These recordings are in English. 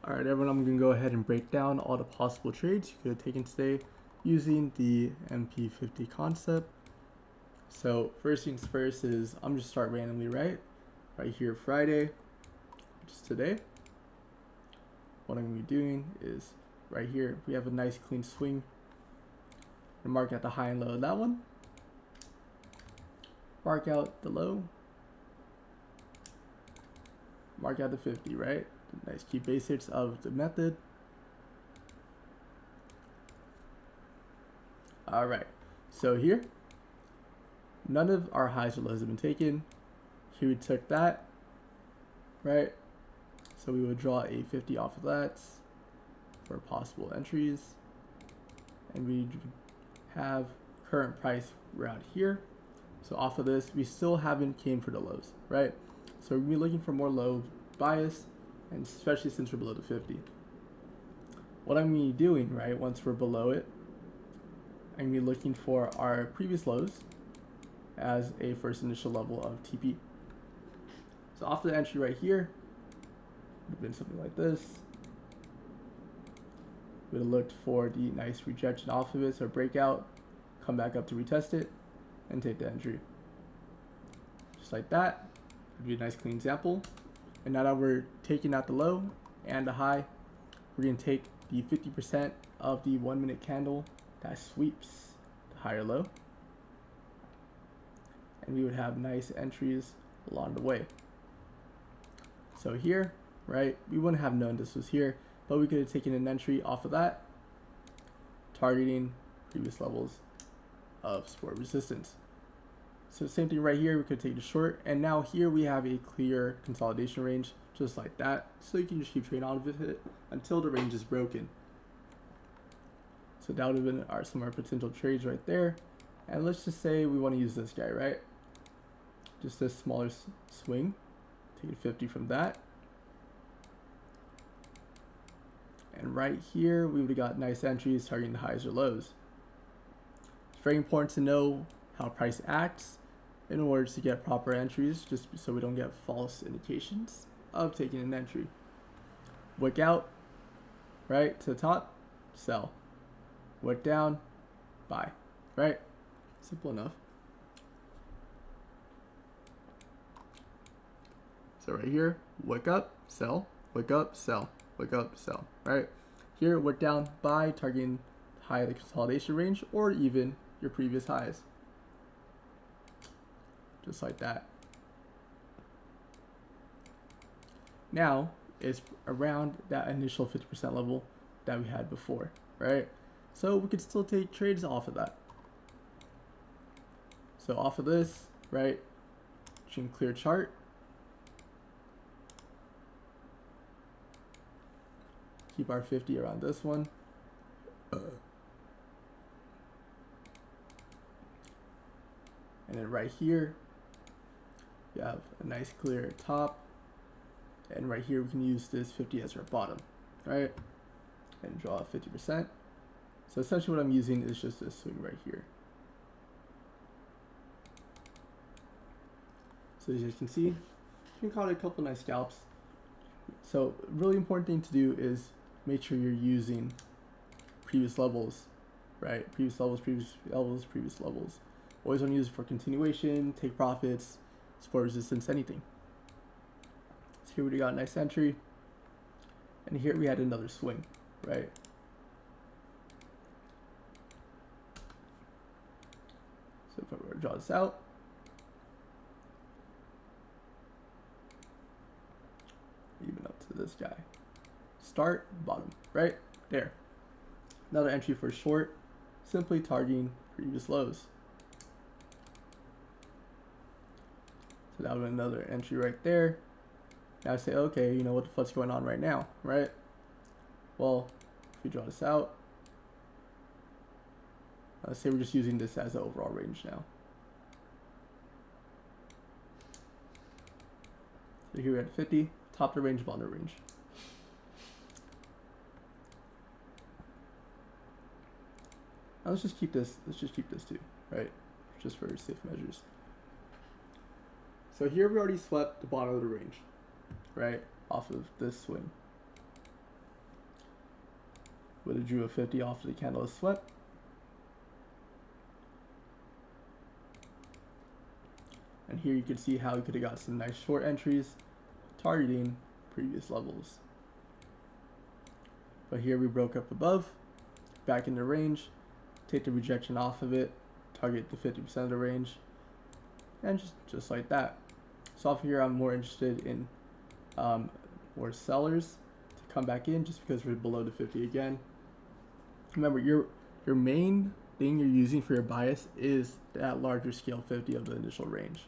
Alright everyone, I'm going to go ahead and break down all the possible trades you could have taken today using the MP50 concept. So first things first is I'm just start randomly, right here Friday, which is today. What I'm going to be doing is right here, we have a nice clean swing. I'm mark out the high and low of that one. Mark out the low. Mark out the 50, right? The nice key basics of the method. Alright, so here, none of our highs or lows have been taken. Here we took that, right? So we would draw a 50 off of that for possible entries. And we have current price around here. So off of this, we still haven't came for the lows, right? So we're gonna be looking for more low bias, and especially since we're below the 50. What I'm gonna be doing, right, once we're below it, I'm gonna be looking for our previous lows as a first initial level of TP. So off the entry right here, would have been something like this. Would have looked for the nice rejection off of it, so breakout, come back up to retest it, and take the entry. Just like that. Would be a nice clean example. And now that we're taking out the low and the high, we're going to take the 50% of the 1 minute candle that sweeps the higher low. And we would have nice entries along the way. So here, right, we wouldn't have known this was here, but we could have taken an entry off of that, targeting previous levels of support resistance. So same thing right here, we could take the short, and now here we have a clear consolidation range, just like that. So you can just keep trading out of it until the range is broken. So that would have been some of our potential trades right there. And let's just say we want to use this guy, right? Just this smaller swing, take a 50 from that. And right here, we would have got nice entries targeting the highs or lows. It's very important to know how price acts in order to get proper entries, just so we don't get false indications of taking an entry. Wick out, right, to the top, sell. Wick down, buy, right? Simple enough. So right here, wick up, sell, wick up, sell, wick up, sell, right? Here, wick down, buy, targeting high of the consolidation range, or even your previous highs. Just like that. Now, it's around that initial 50% level that we had before, right? So we could still take trades off of that. So off of this, right, you can clear chart. Keep our 50 around this one. And then right here, you have a nice clear top. And right here, we can use this 50 as our bottom, right? And draw 50%. So essentially what I'm using is just this swing right here. So as you can see, you can call it a couple nice scalps. So really important thing to do is make sure you're using previous levels, right? Previous levels, previous levels, previous levels. Always want to use it for continuation, take profits, support resistance, anything. So here we got a nice entry. And here we had another swing, right? So if I were to draw this out, even up to this guy. Start, bottom, right? There. Another entry for short, simply targeting previous lows. So that would be another entry right there. Now I say, okay, you know what the fuck's going on right now, right? Well, if we draw this out, let's say we're just using this as an overall range now. So here we had 50, top of the range, bottom of the range. Now let's just keep this too, right? Just for safe measures. So here we already swept the bottom of the range, right? Off of this swing. would have drew a 50 off of the candle as swept. And here you can see how we could have got some nice short entries targeting previous levels. But here we broke up above, back into range, take the rejection off of it, target the 50% of the range, and just like that. So off here I'm more interested in more sellers to come back in just because we're below the 50 again. Remember, your main thing you're using for your bias is that larger scale 50 of the initial range.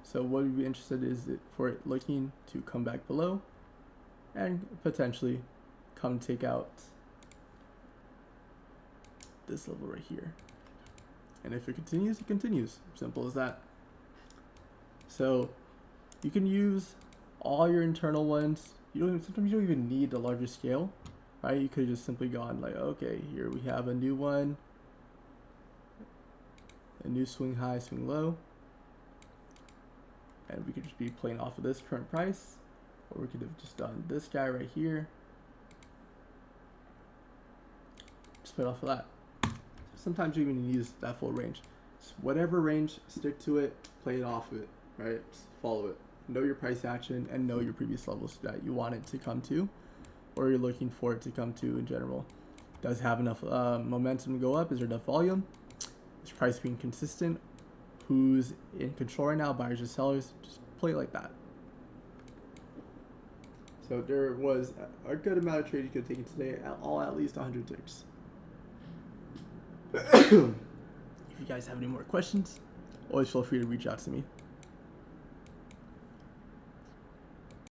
So what we'd be interested is for it looking to come back below and potentially come take out this level right here. And if it continues, it continues. Simple as that. So you can use all your internal ones. Sometimes you don't even need the larger scale, right? You could have just simply gone like, okay, here we have a new one, a new swing high, swing low. And we could just be playing off of this current price, or we could have just done this guy right here. Just play off of that. Sometimes you even use that full range. Just whatever range, stick to it, play it off of it, right? Just follow it. Know your price action and know your previous levels that you want it to come to, or you're looking for it to come to in general. Does have enough momentum to go up? Is there enough volume? Is price being consistent? Who's in control right now, buyers or sellers? Just play it like that. So there was a good amount of trades you could have taken today, all at least 100 ticks. If you guys have any more questions, always feel free to reach out to me.